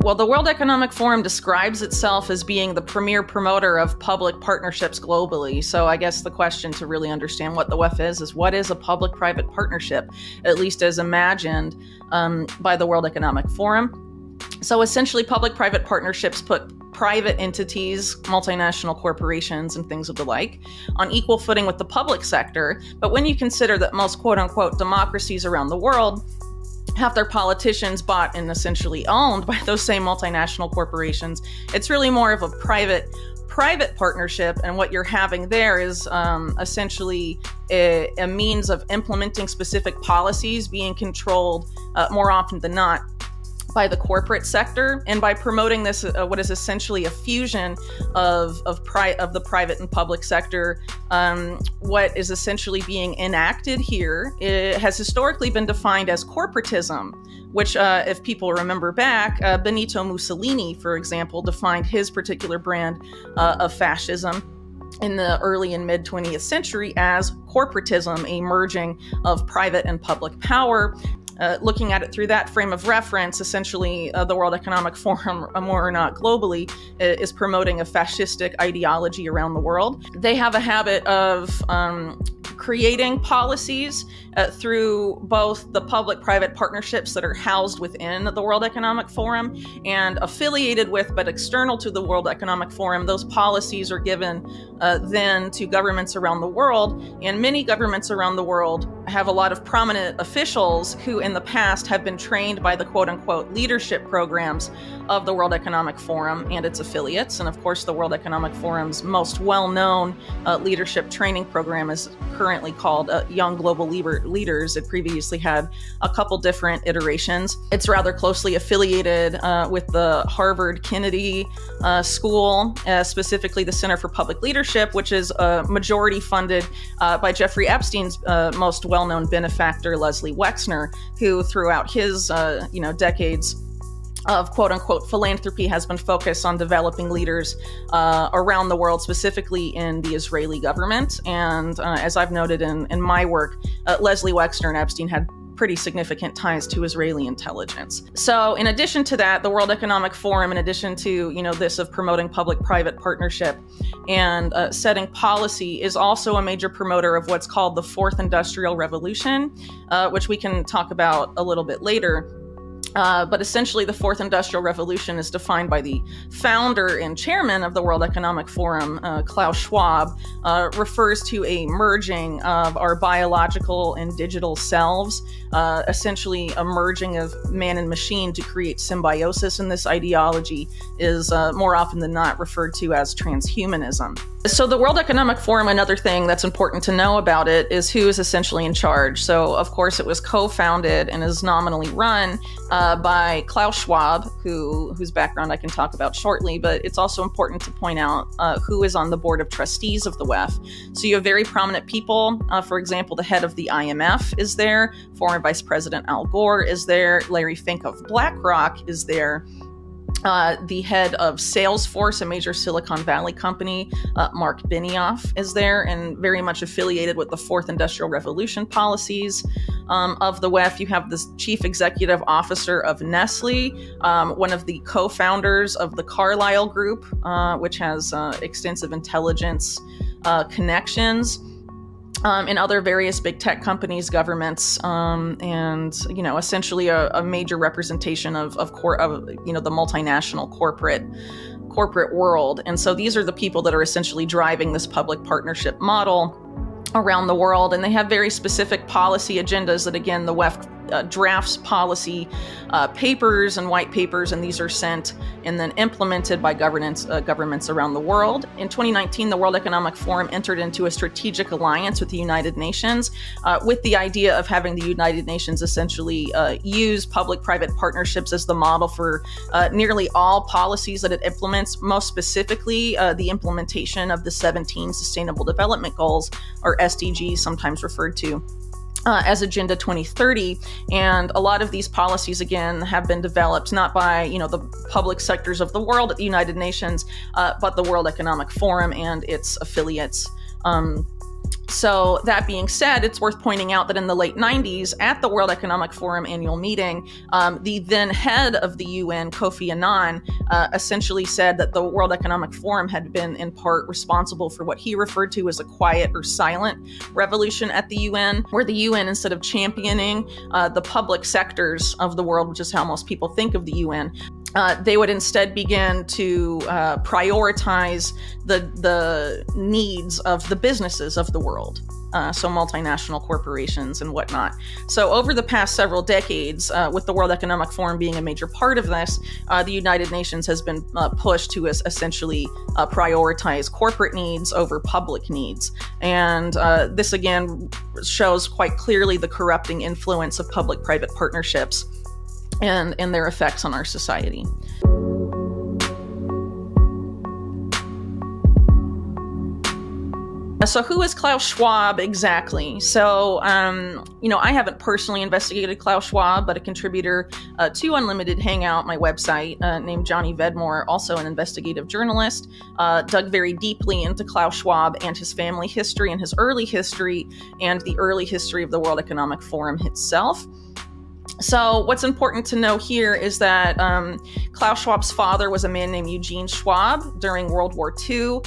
Well, the World Economic Forum describes itself as being the premier promoter of public partnerships globally. So I guess the question to really understand what the WEF is what is a public-private partnership, at least as imagined by the World Economic Forum? So essentially, public-private partnerships put private entities, multinational corporations, and things of the like on equal footing with the public sector. But when you consider that most quote-unquote democracies around the world have their politicians bought and essentially owned by those same multinational corporations, it's really more of a private partnership. And what you're having there is essentially a means of implementing specific policies being controlled more often than not by the corporate sector, and by promoting this, what is essentially a fusion of the private and public sector. What is essentially being enacted here, it has historically been defined as corporatism, which, if people remember back, Benito Mussolini, for example, defined his particular brand of fascism in the early and mid 20th century as corporatism, a merging of private and public power. Looking at it through that frame of reference, essentially the World Economic Forum, more or not globally, is promoting a fascistic ideology around the world. They have a habit of creating policies through both the public-private partnerships that are housed within the World Economic Forum and affiliated with, but external to the World Economic Forum. Those policies are given then to governments around the world, and many governments around the world have a lot of prominent officials who in the past have been trained by the quote-unquote leadership programs of the World Economic Forum and its affiliates. And of course, the World Economic Forum's most well-known leadership training program is currently called Young Global Leaders. It previously had a couple different iterations. It's rather closely affiliated with the Harvard Kennedy School, specifically the Center for Public Leadership, which is majority funded by Jeffrey Epstein's most well-known benefactor, Leslie Wexner, who throughout his decades of quote-unquote philanthropy has been focused on developing leaders around the world, specifically in the Israeli government. And as I've noted in my work, Leslie Wexner and Epstein had pretty significant ties to Israeli intelligence. So in addition to that, the World Economic Forum, in addition to this of promoting public-private partnership and setting policy, is also a major promoter of what's called the Fourth Industrial Revolution, which we can talk about a little bit later. But essentially, the Fourth Industrial Revolution is defined by the founder and chairman of the World Economic Forum, Klaus Schwab, refers to a merging of our biological and digital selves, essentially a merging of man and machine to create symbiosis. And this ideology is more often than not referred to as transhumanism. So the World Economic Forum, another thing that's important to know about it is who is essentially in charge. So, of course, it was co-founded and is nominally run by Klaus Schwab, whose background I can talk about shortly, but it's also important to point out who is on the board of trustees of the WEF. So you have very prominent people. For example, the head of the IMF is there, former Vice President Al Gore is there, Larry Fink of BlackRock is there. The head of Salesforce, a major Silicon Valley company, Mark Benioff, is there and very much affiliated with the Fourth Industrial Revolution policies of the WEF. You have this chief executive officer of Nestle, one of the co-founders of the Carlyle Group, which has extensive intelligence connections. In other various big tech companies, governments, and essentially a major representation of the multinational corporate world. And so these are the people that are essentially driving this public partnership model around the world, and they have very specific policy agendas that, again, the WEF drafts policy papers and white papers, and these are sent and then implemented by governments around the world. In 2019, the World Economic Forum entered into a strategic alliance with the United Nations with the idea of having the United Nations essentially use public-private partnerships as the model for nearly all policies that it implements, most specifically the implementation of the 17 Sustainable Development Goals, or SDGs, sometimes referred to as Agenda 2030. And a lot of these policies, again, have been developed not by, the public sectors of the world at the United Nations, but the World Economic Forum and its affiliates. So that being said, it's worth pointing out that in the late 90s, at the World Economic Forum annual meeting, the then head of the UN, Kofi Annan, essentially said that the World Economic Forum had been in part responsible for what he referred to as a quiet or silent revolution at the UN, where the UN, instead of championing the public sectors of the world, which is how most people think of the UN, they would instead begin to prioritize the needs of the businesses of the world, so multinational corporations and whatnot. So over the past several decades, with the World Economic Forum being a major part of this, the United Nations has been pushed to essentially prioritize corporate needs over public needs. And this again shows quite clearly the corrupting influence of public-private partnerships and their effects on our society. So who is Klaus Schwab exactly? So, I haven't personally investigated Klaus Schwab, but a contributor to Unlimited Hangout, my website, named Johnny Vedmore, also an investigative journalist, dug very deeply into Klaus Schwab and his family history and his early history and the early history of the World Economic Forum itself. So what's important to know here is that Klaus Schwab's father was a man named Eugene Schwab during World War II.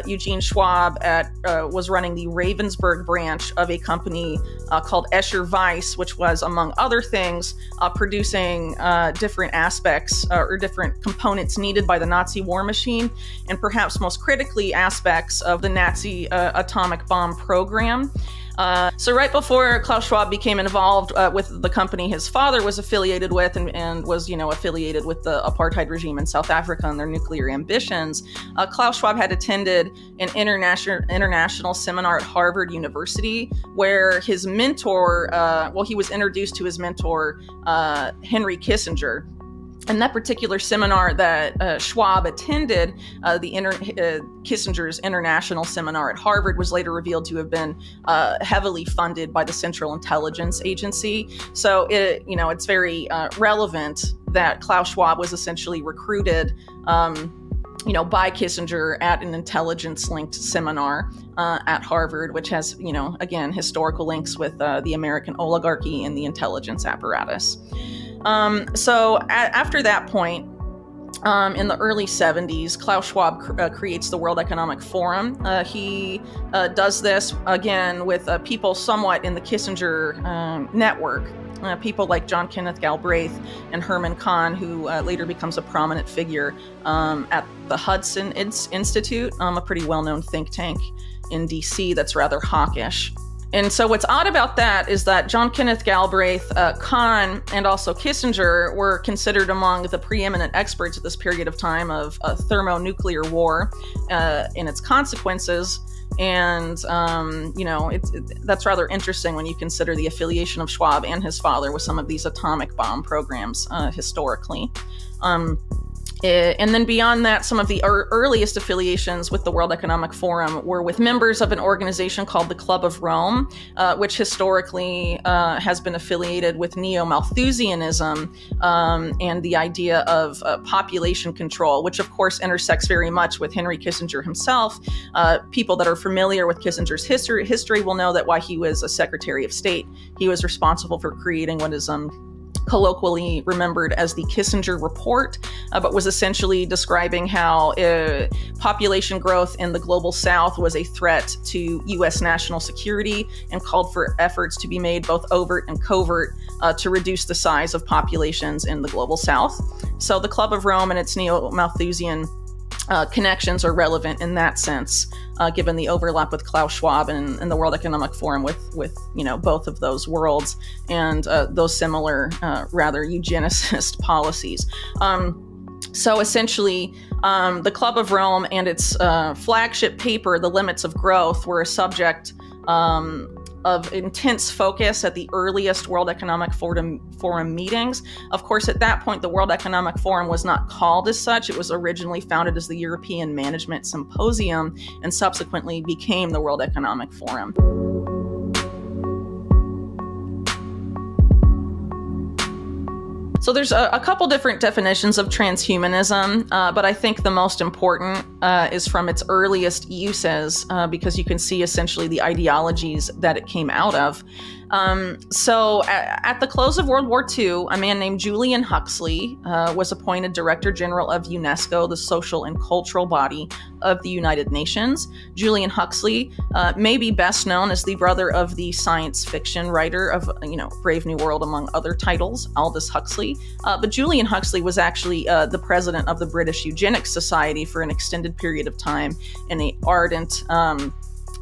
Eugene Schwab was running the Ravensburg branch of a company called Escher Weiss, which was, among other things, producing different aspects or different components needed by the Nazi war machine, and perhaps most critically, aspects of the Nazi atomic bomb program. So right before Klaus Schwab became involved with the company his father was affiliated with and was, affiliated with the apartheid regime in South Africa and their nuclear ambitions, Klaus Schwab had attended an international seminar at Harvard University where his mentor, he was introduced to his mentor, Henry Kissinger. In that particular seminar that Schwab attended, Kissinger's international seminar at Harvard was later revealed to have been heavily funded by the Central Intelligence Agency. So it's very relevant that Klaus Schwab was essentially recruited by Kissinger at an intelligence-linked seminar at Harvard, which has, again, historical links with the American oligarchy and the intelligence apparatus. After that point, in the early 70s, Klaus Schwab creates the World Economic Forum. He does this, again, with people somewhat in the Kissinger network. People like John Kenneth Galbraith and Herman Kahn, who later becomes a prominent figure at the Hudson Institute, a pretty well-known think tank in D.C. that's rather hawkish. And so what's odd about that is that John Kenneth Galbraith, Kahn, and also Kissinger were considered among the preeminent experts at this period of time of thermonuclear war and its consequences. And, that's rather interesting when you consider the affiliation of Schwab and his father with some of these atomic bomb programs historically. And then beyond that, some of the earliest affiliations with the World Economic Forum were with members of an organization called the Club of Rome, which historically has been affiliated with neo-Malthusianism and the idea of population control, which of course intersects very much with Henry Kissinger himself. People that are familiar with Kissinger's history will know that while he was a Secretary of State, he was responsible for creating what is colloquially remembered as the Kissinger Report, but was essentially describing how population growth in the global south was a threat to U.S. national security and called for efforts to be made, both overt and covert, to reduce the size of populations in the global south. So the Club of Rome and its neo-Malthusian connections are relevant in that sense, given the overlap with Klaus Schwab and the World Economic Forum with both of those worlds and those similar, rather eugenicist policies. So essentially, the Club of Rome and its flagship paper, The Limits of Growth, were a subject of intense focus at the earliest World Economic Forum meetings. Of course, at that point, the World Economic Forum was not called as such. It was originally founded as the European Management Symposium and subsequently became the World Economic Forum. So there's a couple different definitions of transhumanism, but I think the most important is from its earliest uses, because you can see essentially the ideologies that it came out of. So at the close of World War II, a man named Julian Huxley was appointed Director General of UNESCO, the social and cultural body of the United Nations. Julian Huxley may be best known as the brother of the science fiction writer of, Brave New World, among other titles, Aldous Huxley. But Julian Huxley was actually the president of the British Eugenics Society for an extended period of time, and an ardent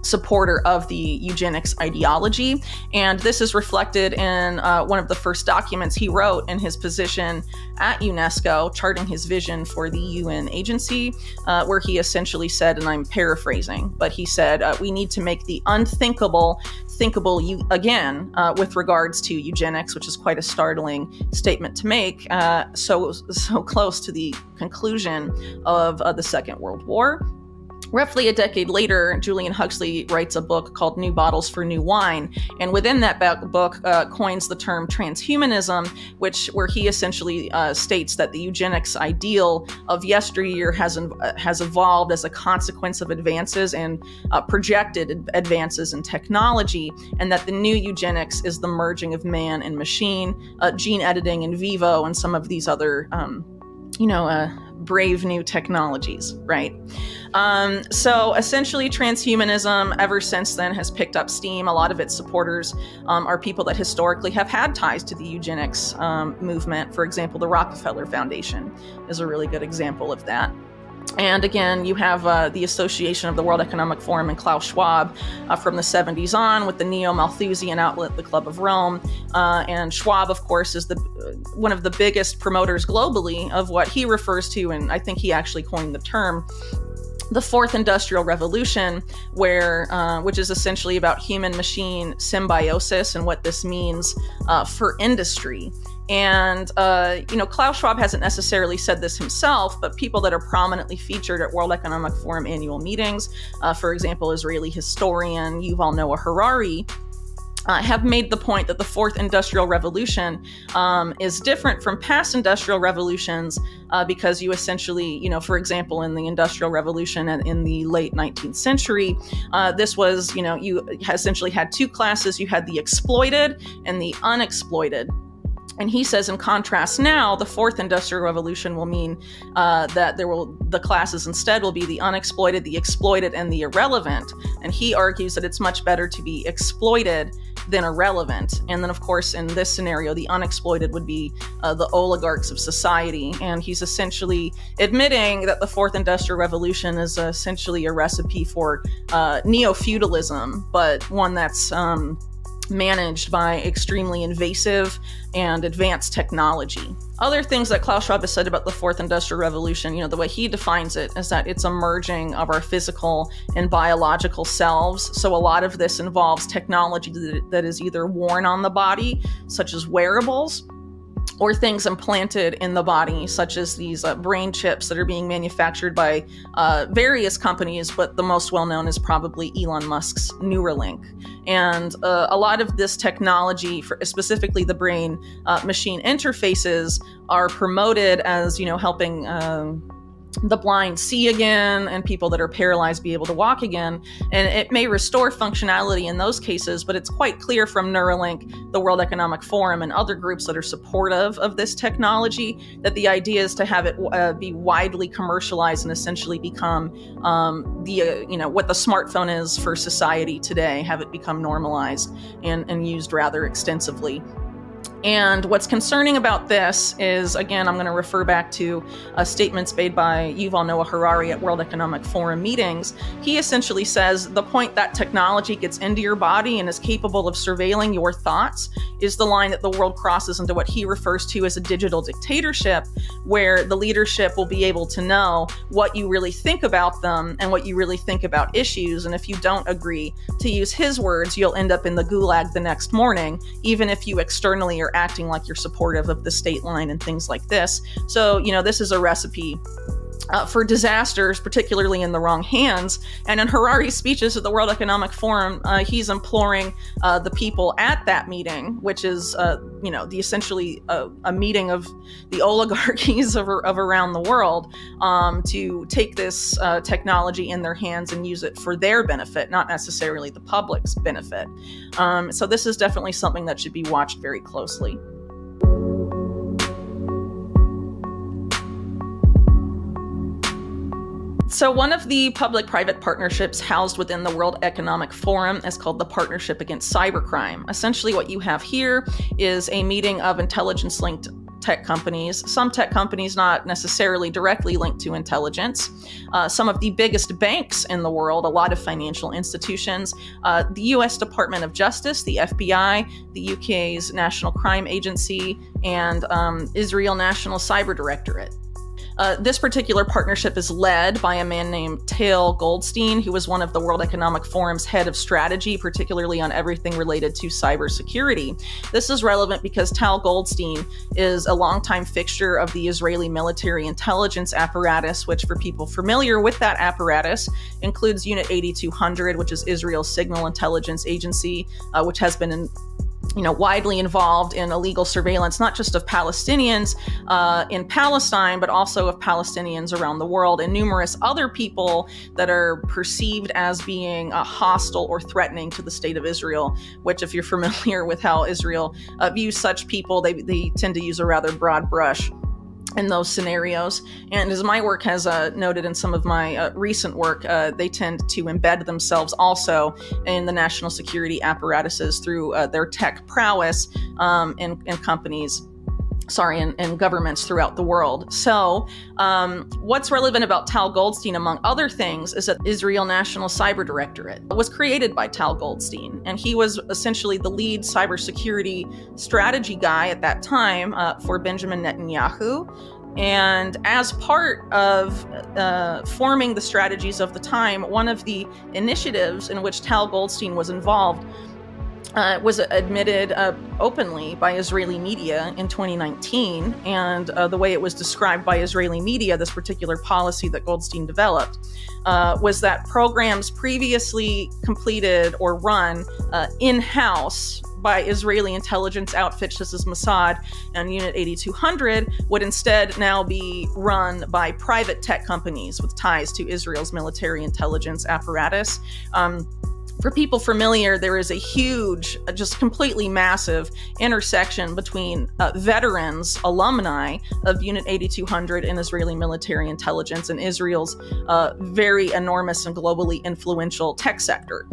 supporter of the eugenics ideology. And this is reflected in one of the first documents he wrote in his position at UNESCO, charting his vision for the UN agency, where he essentially said, and I'm paraphrasing, but he said, we need to make the unthinkable thinkable again with regards to eugenics, which is quite a startling statement to make, so close to the conclusion of the Second World War. Roughly a decade later, Julian Huxley writes a book called New Bottles for New Wine, and within that book coins the term transhumanism, where he essentially states that the eugenics ideal of yesteryear has evolved as a consequence of advances and projected advances in technology, and that the new eugenics is the merging of man and machine, gene editing in vivo, and some of these other brave new technologies, right? So essentially transhumanism ever since then has picked up steam. A lot of its supporters are people that historically have had ties to the eugenics movement. For example, the Rockefeller Foundation is a really good example of that. And again, you have the association of the World Economic Forum and Klaus Schwab from the 70s on with the neo-Malthusian outlet, the Club of Rome. And Schwab, of course, is one of the biggest promoters globally of what he refers to, and I think he actually coined the term, the Fourth Industrial Revolution, which is essentially about human-machine symbiosis and what this means for industry. And, Klaus Schwab hasn't necessarily said this himself, but people that are prominently featured at World Economic Forum annual meetings, for example, Israeli historian Yuval Noah Harari, have made the point that the Fourth Industrial Revolution is different from past industrial revolutions because you essentially, for example, in the Industrial Revolution and in the late 19th century, this was, you essentially had two classes. You had the exploited and the unexploited. And he says, in contrast now, the Fourth Industrial Revolution will mean that the classes instead will be the unexploited, the exploited, and the irrelevant. And he argues that it's much better to be exploited than irrelevant. And then, of course, in this scenario, the unexploited would be the oligarchs of society. And he's essentially admitting that the Fourth Industrial Revolution is essentially a recipe for neo-feudalism, but one that's managed by extremely invasive and advanced technology. Other things that Klaus Schwab has said about the Fourth Industrial Revolution, the way he defines it is that it's a merging of our physical and biological selves. So a lot of this involves technology that is either worn on the body, such as wearables, or things implanted in the body, such as these brain chips that are being manufactured by various companies, but the most well-known is probably Elon Musk's Neuralink. And a lot of this technology, specifically the brain-machine interfaces, are promoted as, helping the blind see again and people that are paralyzed be able to walk again. And it may restore functionality in those cases, but it's quite clear from Neuralink, the World Economic Forum, and other groups that are supportive of this technology that the idea is to have it be widely commercialized and essentially become what the smartphone is for society today, have it become normalized and used rather extensively. And what's concerning about this is, again, I'm going to refer back to statements made by Yuval Noah Harari at World Economic Forum meetings. He essentially says the point that technology gets into your body and is capable of surveilling your thoughts is the line that the world crosses into what he refers to as a digital dictatorship, where the leadership will be able to know what you really think about them and what you really think about issues. And if you don't agree, to use his words, you'll end up in the gulag the next morning, even if you externally are acting like you're supportive of the state line and things like this. So, this is a recipe for disasters, particularly in the wrong hands. And in Harari's speeches at the World Economic Forum, he's imploring the people at that meeting, which is, the essentially a meeting of the oligarchies of around the world to take this technology in their hands and use it for their benefit, not necessarily the public's benefit. So this is definitely something that should be watched very closely. So one of the public-private partnerships housed within the World Economic Forum is called the Partnership Against Cybercrime. Essentially what you have here is a meeting of intelligence-linked tech companies, some tech companies not necessarily directly linked to intelligence, some of the biggest banks in the world, a lot of financial institutions, the US Department of Justice, the FBI, the UK's National Crime Agency, and Israel National Cyber Directorate. This particular partnership is led by a man named Tal Goldstein, who was one of the World Economic Forum's head of strategy, particularly on everything related to cybersecurity. This is relevant because Tal Goldstein is a longtime fixture of the Israeli military intelligence apparatus, which, for people familiar with that apparatus, includes Unit 8200, which is Israel's signal intelligence agency, which has been widely involved in illegal surveillance, not just of Palestinians in Palestine, but also of Palestinians around the world and numerous other people that are perceived as being hostile or threatening to the state of Israel, which, if you're familiar with how Israel views such people, they tend to use a rather broad brush in those scenarios. And as my work has noted in some of my recent work, they tend to embed themselves also in the national security apparatuses through their tech prowess in companies. And governments throughout the world. So what's relevant about Tal Goldstein, among other things, is that Israel National Cyber Directorate was created by Tal Goldstein, and he was essentially the lead cybersecurity strategy guy at that time for Benjamin Netanyahu. And as part of forming the strategies of the time, one of the initiatives in which Tal Goldstein was involved was admitted openly by Israeli media in 2019. And the way it was described by Israeli media, this particular policy that Goldstein developed, was that programs previously completed or run in-house by Israeli intelligence outfits such as Mossad and Unit 8200 would instead now be run by private tech companies with ties to Israel's military intelligence apparatus. For people familiar, there is a huge, just completely massive intersection between veterans, alumni of Unit 8200 and Israeli military intelligence and Israel's very enormous and globally influential tech sector.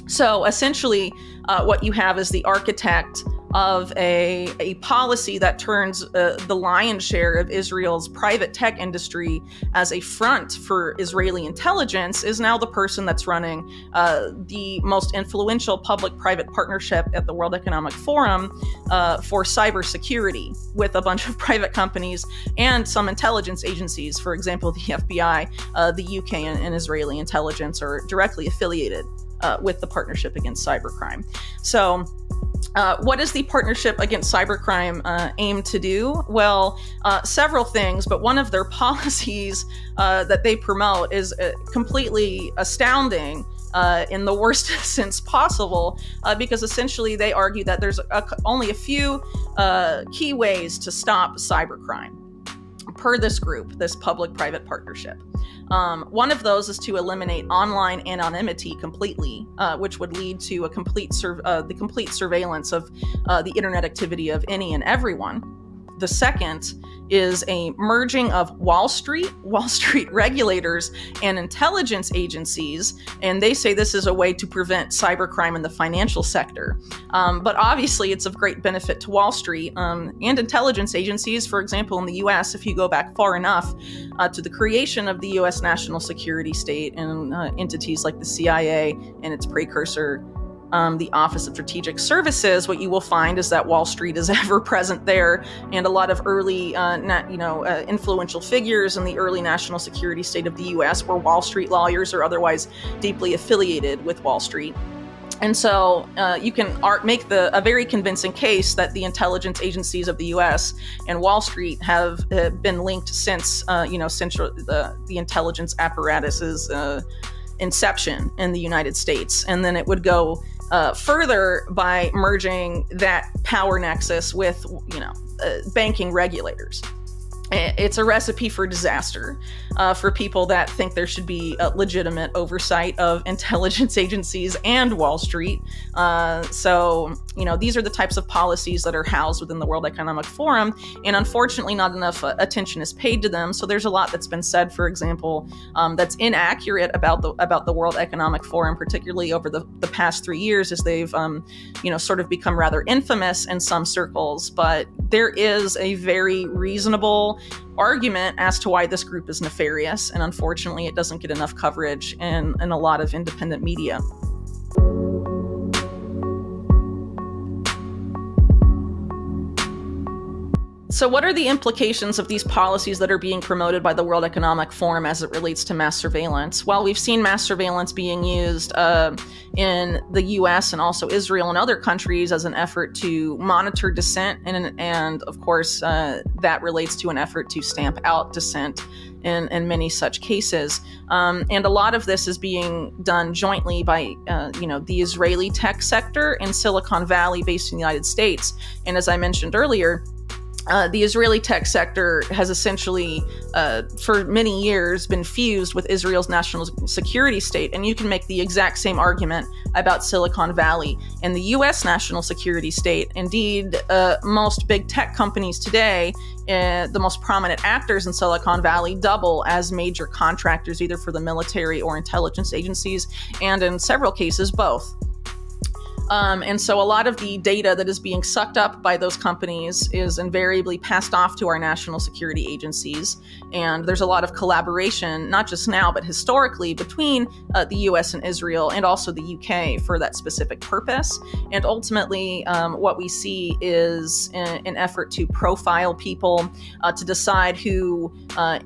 So essentially, what you have is the architect of a policy that turns the lion's share of Israel's private tech industry as a front for Israeli intelligence is now the person that's running the most influential public-private partnership at the World Economic Forum for cybersecurity, with a bunch of private companies and some intelligence agencies. For example, the FBI, the UK, and Israeli intelligence are directly affiliated with the Partnership Against Cybercrime. So what does the Partnership Against Cybercrime aim to do? Well, several things, but one of their policies that they promote is completely astounding in the worst sense possible, because essentially they argue that there's only a few key ways to stop cybercrime per this group, this public-private partnership. One of those is to eliminate online anonymity completely, which would lead to the complete surveillance of the internet activity of any and everyone. The second is a merging of Wall Street regulators and intelligence agencies, and they say this is a way to prevent cybercrime in the financial sector. But obviously it's of great benefit to Wall Street and intelligence agencies. For example, in the US, if you go back far enough to the creation of the US national security state and entities like the CIA and its precursor, the Office of Strategic Services, what you will find is that Wall Street is ever present there, and a lot of early, influential figures in the early national security state of the U.S. were Wall Street lawyers or otherwise deeply affiliated with Wall Street. And so you can make a very convincing case that the intelligence agencies of the U.S. and Wall Street have been linked since the intelligence apparatus's inception in the United States. And then it would go further by merging that power nexus with, banking regulators. It's a recipe for disaster for people that think there should be a legitimate oversight of intelligence agencies and Wall Street. So, these are the types of policies that are housed within the World Economic Forum, and unfortunately not enough attention is paid to them. So there's a lot that's been said, for example, that's inaccurate about the World Economic Forum, particularly over the past 3 years, as they've sort of become rather infamous in some circles. But there is a very reasonable argument as to why this group is nefarious, and unfortunately it doesn't get enough coverage in a lot of independent media. So what are the implications of these policies that are being promoted by the World Economic Forum as it relates to mass surveillance? Well, we've seen mass surveillance being used in the US and also Israel and other countries as an effort to monitor dissent, and of course, that relates to an effort to stamp out dissent in many such cases. And a lot of this is being done jointly by, the Israeli tech sector in Silicon Valley based in the United States. And as I mentioned earlier, the Israeli tech sector has essentially, for many years, been fused with Israel's national security state. And you can make the exact same argument about Silicon Valley and the U.S. national security state. Indeed, most big tech companies today, the most prominent actors in Silicon Valley, double as major contractors, either for the military or intelligence agencies, and in several cases, both. And so a lot of the data that is being sucked up by those companies is invariably passed off to our national security agencies. And there's a lot of collaboration, not just now, but historically, between the US and Israel, and also the UK for that specific purpose. And ultimately, what we see is an effort to profile people, to decide who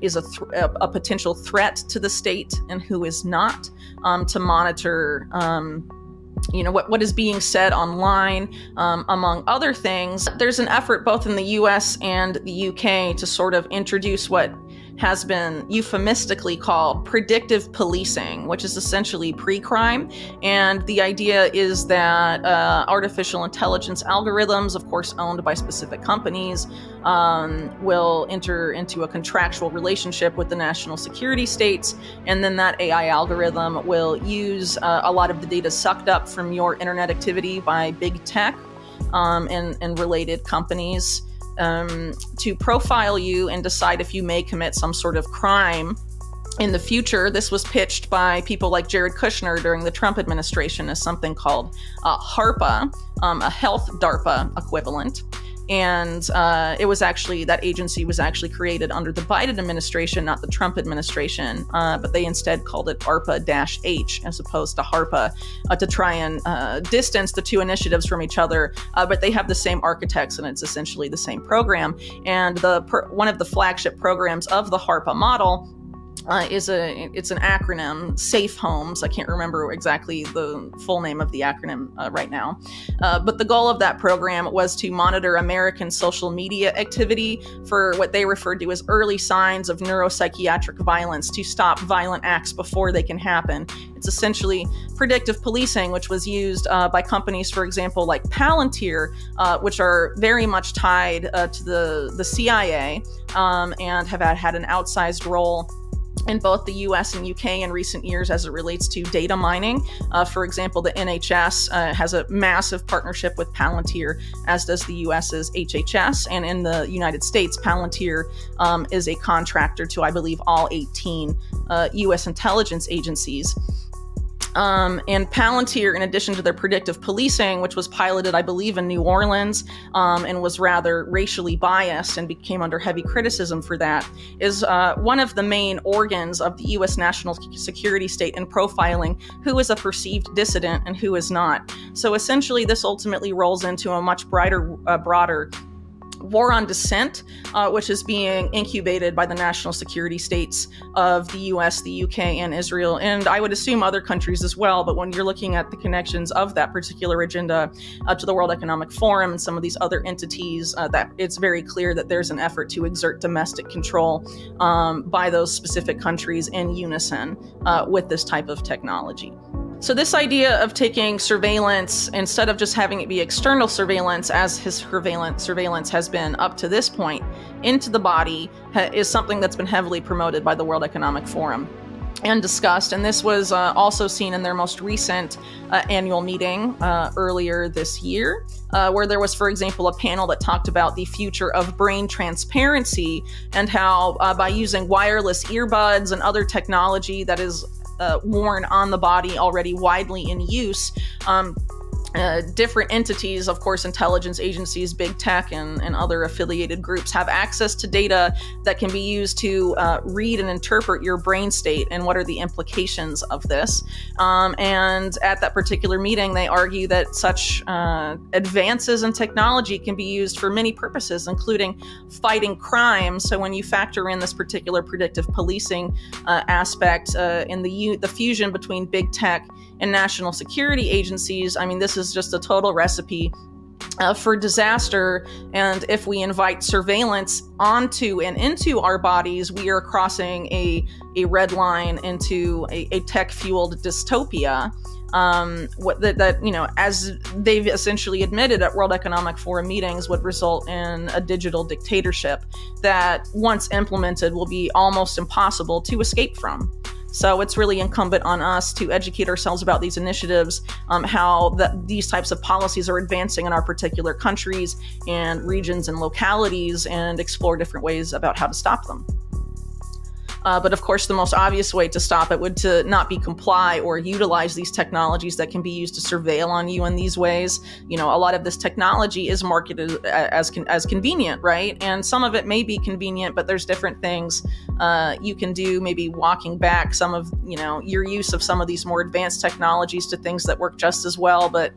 is a potential threat to the state and who is not, to monitor what is being said online, among other things. There's an effort both in the US and the UK to sort of introduce what has been euphemistically called predictive policing, which is essentially pre-crime. And the idea is that artificial intelligence algorithms, of course owned by specific companies, will enter into a contractual relationship with the national security states. And then that AI algorithm will use a lot of the data sucked up from your internet activity by big tech and related companies to profile you and decide if you may commit some sort of crime in the future. This was pitched by people like Jared Kushner during the Trump administration as something called HARPA, a health DARPA equivalent. And it was actually, that agency was actually created under the Biden administration, not the Trump administration, but they instead called it ARPA-H as opposed to HARPA, to try and distance the two initiatives from each other. But they have the same architects, and it's essentially the same program. And one of the flagship programs of the HARPA model it's an acronym, Safe Homes. I can't remember exactly the full name of the acronym right now. But the goal of that program was to monitor American social media activity for what they referred to as early signs of neuropsychiatric violence, to stop violent acts before they can happen. It's essentially predictive policing, which was used by companies, for example, like Palantir, which are very much tied to the CIA and have had an outsized role in both the US and UK in recent years as it relates to data mining. For example, the NHS has a massive partnership with Palantir, as does the US's HHS. And in the United States, Palantir is a contractor to, I believe, all 18 US intelligence agencies. And Palantir, in addition to their predictive policing, which was piloted, I believe, in New Orleans, and was rather racially biased and became under heavy criticism for that, is one of the main organs of the U.S. national security state in profiling who is a perceived dissident and who is not. So essentially, this ultimately rolls into a much broader war on dissent, which is being incubated by the national security states of the US, the UK, and Israel, and I would assume other countries as well. But when you're looking at the connections of that particular agenda to the World Economic Forum and some of these other entities, that it's very clear that there's an effort to exert domestic control by those specific countries in unison with this type of technology. So this idea of taking surveillance, instead of just having it be external surveillance, as his surveillance has been up to this point, into the body, is something that's been heavily promoted by the World Economic Forum and discussed. And this was also seen in their most recent annual meeting earlier this year, where there was, for example, a panel that talked about the future of brain transparency and how by using wireless earbuds and other technology that is worn on the body already widely in use, different entities, of course, intelligence agencies, big tech, and other affiliated groups have access to data that can be used to read and interpret your brain state and what are the implications of this. And at that particular meeting, they argue that such advances in technology can be used for many purposes, including fighting crime. So when you factor in this particular predictive policing aspect in the fusion between big tech and national security agencies, I mean, this is just a total recipe for disaster. And if we invite surveillance onto and into our bodies, we are crossing a red line into a tech-fueled dystopia. As they've essentially admitted at World Economic Forum meetings, would result in a digital dictatorship that, once implemented, will be almost impossible to escape from. So it's really incumbent on us to educate ourselves about these initiatives, how these types of policies are advancing in our particular countries and regions and localities, and explore different ways about how to stop them. But of course, the most obvious way to stop it would to not be comply or utilize these technologies that can be used to surveil on you in these ways. You know, a lot of this technology is marketed as convenient, right? And some of it may be convenient, but there's different things you can do, maybe walking back some of, your use of some of these more advanced technologies to things that work just as well, but,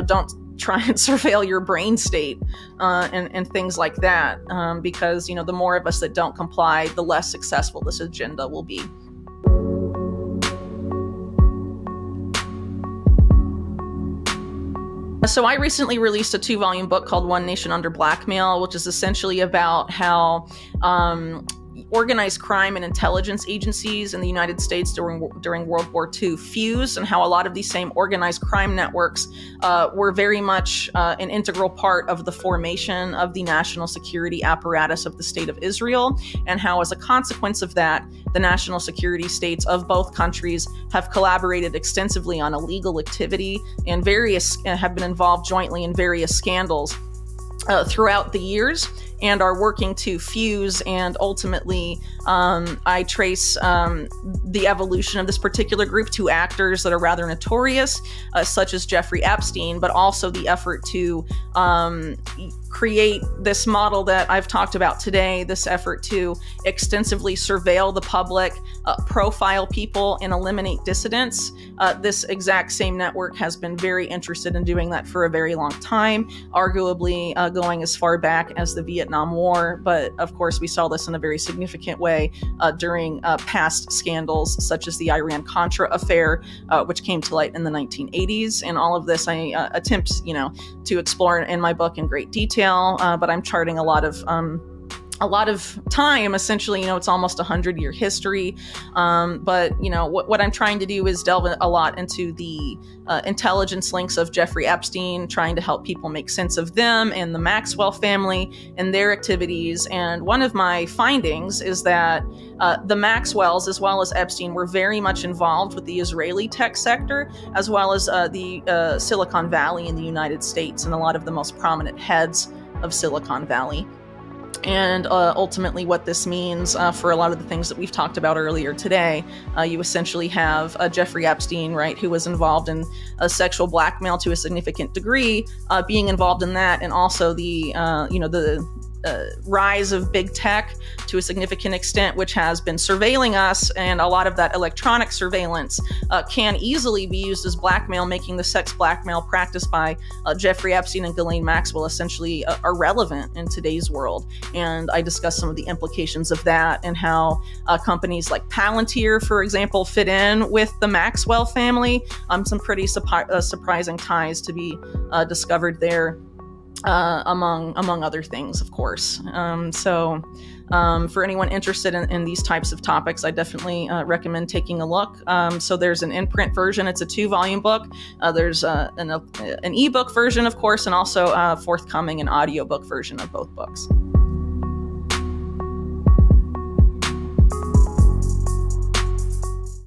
don't try and surveil your brain state and things like that, because the more of us that don't comply, the less successful this agenda will be. So I recently released a 2-volume book called One Nation Under Blackmail, which is essentially about how organized crime and intelligence agencies in the United States during World War II fused, and how a lot of these same organized crime networks were very much an integral part of the formation of the national security apparatus of the State of Israel, and how, as a consequence of that, the national security states of both countries have collaborated extensively on illegal activity and have been involved jointly in various scandals throughout the years, and are working to fuse. And ultimately, I trace the evolution of this particular group to actors that are rather notorious, such as Jeffrey Epstein, but also the effort to create this model that I've talked about today, this effort to extensively surveil the public, profile people, and eliminate dissidents. This exact same network has been very interested in doing that for a very long time, arguably going as far back as the Vietnam War. But of course, we saw this in a very significant way during past scandals, such as the Iran-Contra affair, which came to light in the 1980s. And all of this I attempt, to explore in my book in great detail, but I'm charting a lot of time. Essentially, it's almost 100-year history. But what I'm trying to do is delve a lot into the intelligence links of Jeffrey Epstein, trying to help people make sense of them and the Maxwell family and their activities. And one of my findings is that the Maxwells, as well as Epstein, were very much involved with the Israeli tech sector, as well as the Silicon Valley in the United States, and a lot of the most prominent heads of Silicon Valley. And ultimately what this means for a lot of the things that we've talked about earlier today, you essentially have Jeffrey Epstein, right, who was involved in sexual blackmail to a significant degree, being involved in that, and also the rise of big tech to a significant extent, which has been surveilling us. And a lot of that electronic surveillance can easily be used as blackmail, making the sex blackmail practiced by Jeffrey Epstein and Ghislaine Maxwell essentially irrelevant in today's world. And I discuss some of the implications of that, and how companies like Palantir, for example, fit in with the Maxwell family. Some pretty surprising ties to be discovered there. Among other things, of course. So For anyone interested in these types of topics, I definitely recommend taking a look. So there's an in-print version. It's a 2-volume book. There's an ebook version, of course, and also forthcoming an audiobook version of both books.